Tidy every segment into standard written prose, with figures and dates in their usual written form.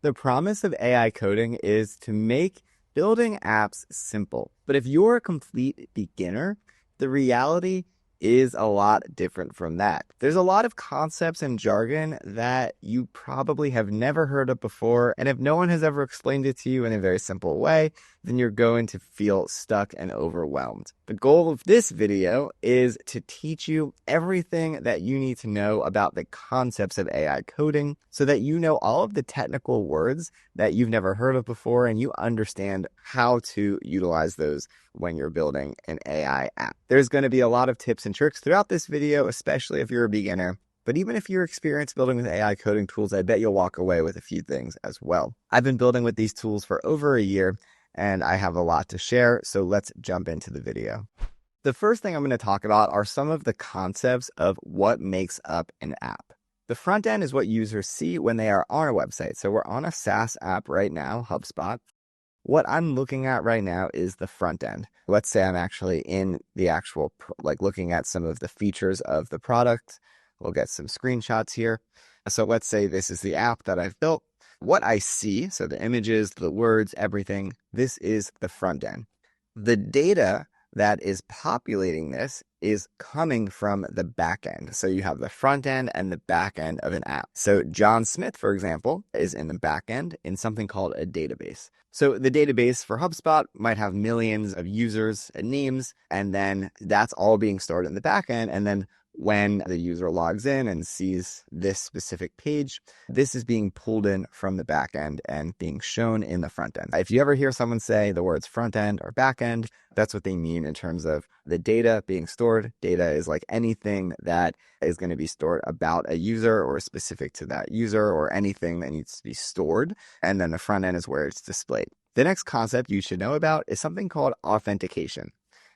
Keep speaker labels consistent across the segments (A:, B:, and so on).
A: The promise of AI coding is to make building apps simple. But if you're a complete beginner, the reality is a lot different from that. There's a lot of concepts and jargon that you probably have never heard of before. And if no one has ever explained it to you in a very simple way, then you're going to feel stuck and overwhelmed. The goal of this video is to teach you everything that you need to know about the concepts of AI coding so that you know all of the technical words that you've never heard of before and you understand how to utilize those when you're building an AI app. There's going to be a lot of tips and tricks throughout this video, especially if you're a beginner. But even if you're experienced building with AI coding tools, I bet you'll walk away with a few things as well. I've been building with these tools for over a year, and I have a lot to share, so let's jump into the video. The first thing I'm going to talk about are some of the concepts of what makes up an app. The front end is what users see when they are on a website. So we're on a SaaS app right now, HubSpot. What I'm looking at right now is the front end. Let's say I'm actually in the actual, looking at some of the features of the product. We'll get some screenshots here. So let's say this is the app that I've built. What I see, so the images, the words, everything, this is the front end. The data that is populating this is coming from the back end. So you have the front end and the back end of an app. So John Smith, for example, is in the back end in something called a database. So the database for HubSpot might have millions of users and names, and then that's all being stored in the back end. And then when the user logs in and sees this specific page, this is being pulled in from the back end and being shown in the front end. If you ever hear someone say the words front end or back end, that's what they mean in terms of the data being stored. Data is like anything that is going to be stored about a user or specific to that user or anything that needs to be stored. And then the front end is where it's displayed. The next concept you should know about is something called authentication.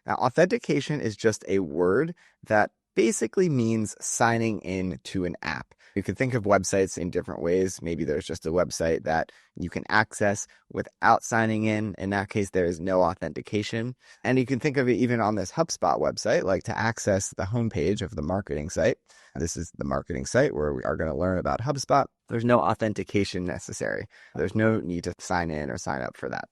A: Now, authentication is just a word that basically means signing in to an app. You can think of websites in different ways. Maybe there's just a website that you can access without signing in. In that case, there is no authentication. And you can think of it even on this HubSpot website, like to access the homepage of the marketing site. This is the marketing site where we are going to learn about HubSpot. There's no authentication necessary. There's no need to sign in or sign up for that.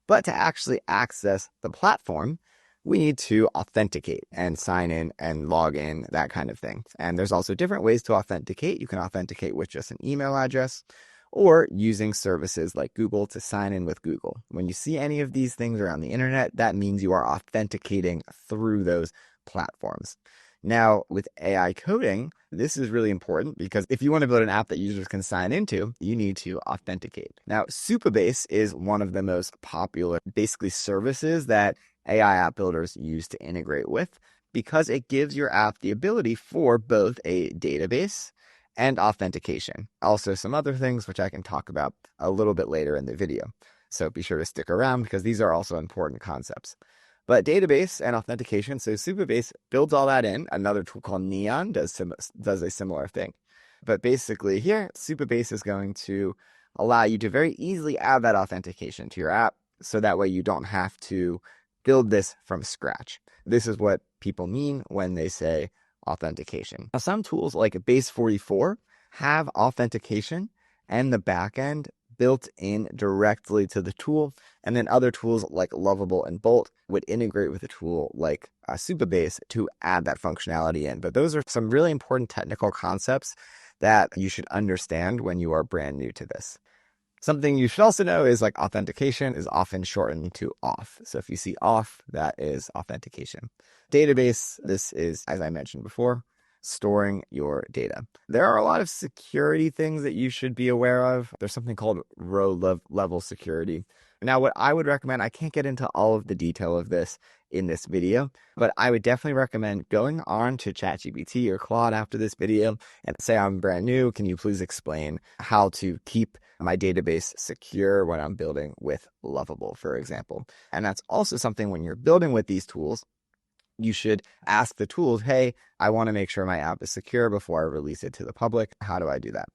A: But to actually access the platform, we need to authenticate and sign in and log in, that kind of thing. And there's also different ways to authenticate. You can authenticate with just an email address or using services like Google to sign in with Google. When you see any of these things around the internet, that means you are authenticating through those platforms. Now, with AI coding, this is really important because if you want to build an app that users can sign into, you need to authenticate. Now, Supabase is one of the most popular, basically, services that AI app builders use to integrate with because it gives your app the ability for both a database and authentication. Also, some other things which I can talk about a little bit later in the video. So be sure to stick around because these are also important concepts. But database and authentication, so Supabase builds all that in. Another tool called Neon does a similar thing. But basically here, Supabase is going to allow you to very easily add that authentication to your app. So that way you don't have to build this from scratch. This is what people mean when they say authentication. Now, some tools like Base44 have authentication and the backend built in directly to the tool. And then other tools like Lovable and Bolt would integrate with a tool like Supabase to add that functionality in. But those are some really important technical concepts that you should understand when you are brand new to this. Something you should also know is like authentication is often shortened to auth. So if you see auth, that is authentication. Database, this is, as I mentioned before, storing your data. There are a lot of security things that you should be aware of. There's something called row level security. Now, what I would recommend, I can't get into all of the detail of this in this video, but I would definitely recommend going on to ChatGPT or Claude after this video and say, I'm brand new. Can you please explain how to keep my database secure when I'm building with Lovable, for example? And that's also something when you're building with these tools, you should ask the tools, hey, I want to make sure my app is secure before I release it to the public. How do I do that?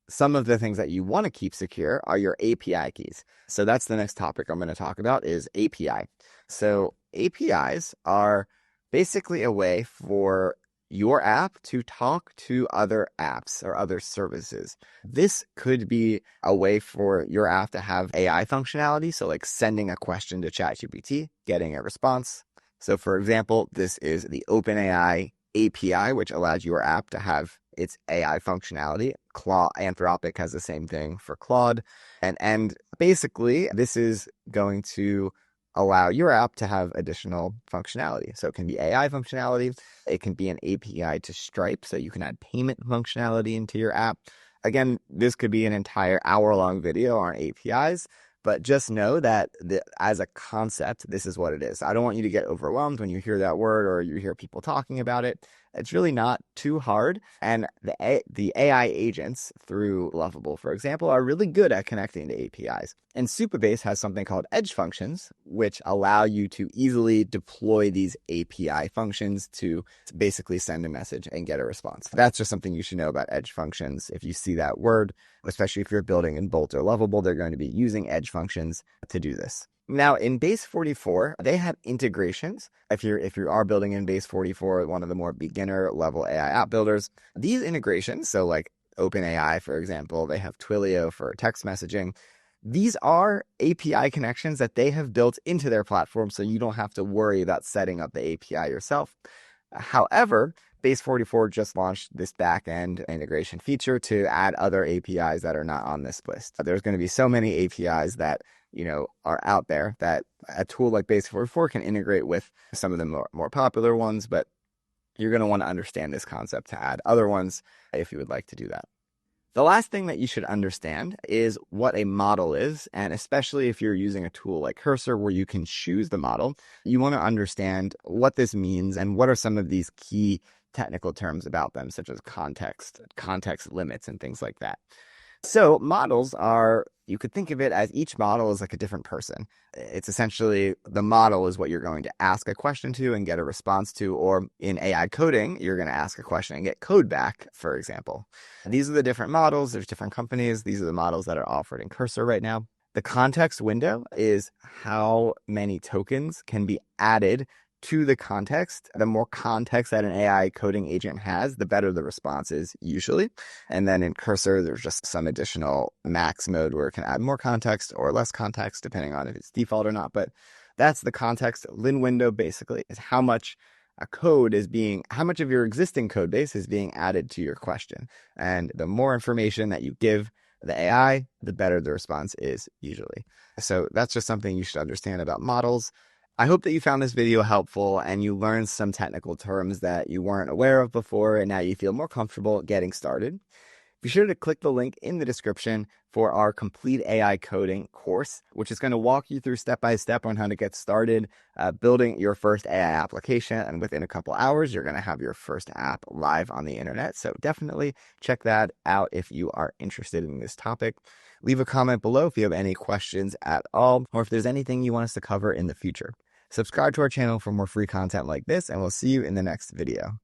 A: Some of the things that you want to keep secure are your API keys. So that's the next topic I'm going to talk about is API. So APIs are basically a way for your app to talk to other apps or other services. This could be a way for your app to have AI functionality. So like sending a question to ChatGPT, getting a response. So for example, this is the OpenAI API, which allows your app to have its AI functionality. Claude, Anthropic has the same thing for Claude. And basically, this is going to allow your app to have additional functionality. So it can be AI functionality. It can be an API to Stripe, so you can add payment functionality into your app. Again, this could be an entire hour-long video on APIs, but just know that as a concept, this is what it is. I don't want you to get overwhelmed when you hear that word or you hear people talking about it. It's really not too hard. And the AI agents through Lovable, for example, are really good at connecting to APIs. And Supabase has something called edge functions, which allow you to easily deploy these API functions to basically send a message and get a response. That's just something you should know about edge functions. If you see that word, especially if you're building in Bolt or Lovable, they're going to be using edge functions to do this. Now in Base44, they have integrations. If you are building in Base44, one of the more beginner level AI app builders, these integrations, so like OpenAI, for example, they have Twilio for text messaging. These are API connections that they have built into their platform, so you don't have to worry about setting up the API yourself. However, Base44 just launched this backend integration feature to add other APIs that are not on this list. There's going to be so many APIs that are out there that a tool like Base44 can integrate with some of the more popular ones, but you're going to want to understand this concept to add other ones if you would like to do that. The last thing that you should understand is what a model is, and especially if you're using a tool like Cursor where you can choose the model, you want to understand what this means and what are some of these key technical terms about them, such as context limits, and things like that. So models are, you could think of it as each model is like a different person. It's essentially the model is what you're going to ask a question to and get a response to, or in AI coding, you're going to ask a question and get code back, for example. These are the different models. There's different companies. These are the models that are offered in Cursor right now. The context window is how many tokens can be added to the context. The more context that an AI coding agent has, the better the response is usually. And then in Cursor, there's just some additional max mode where it can add more context or less context, depending on if it's default or not. But that's the context. Lin window basically is how much how much of your existing code base is being added to your question. And the more information that you give the AI, the better the response is usually. So that's just something you should understand about models. I hope that you found this video helpful and you learned some technical terms that you weren't aware of before, and now you feel more comfortable getting started. Be sure to click the link in the description for our complete AI coding course, which is going to walk you through step by step on how to get started building your first AI application. And within a couple hours, you're going to have your first app live on the internet. So definitely check that out if you are interested in this topic. Leave a comment below if you have any questions at all, or if there's anything you want us to cover in the future. Subscribe to our channel for more free content like this, and we'll see you in the next video.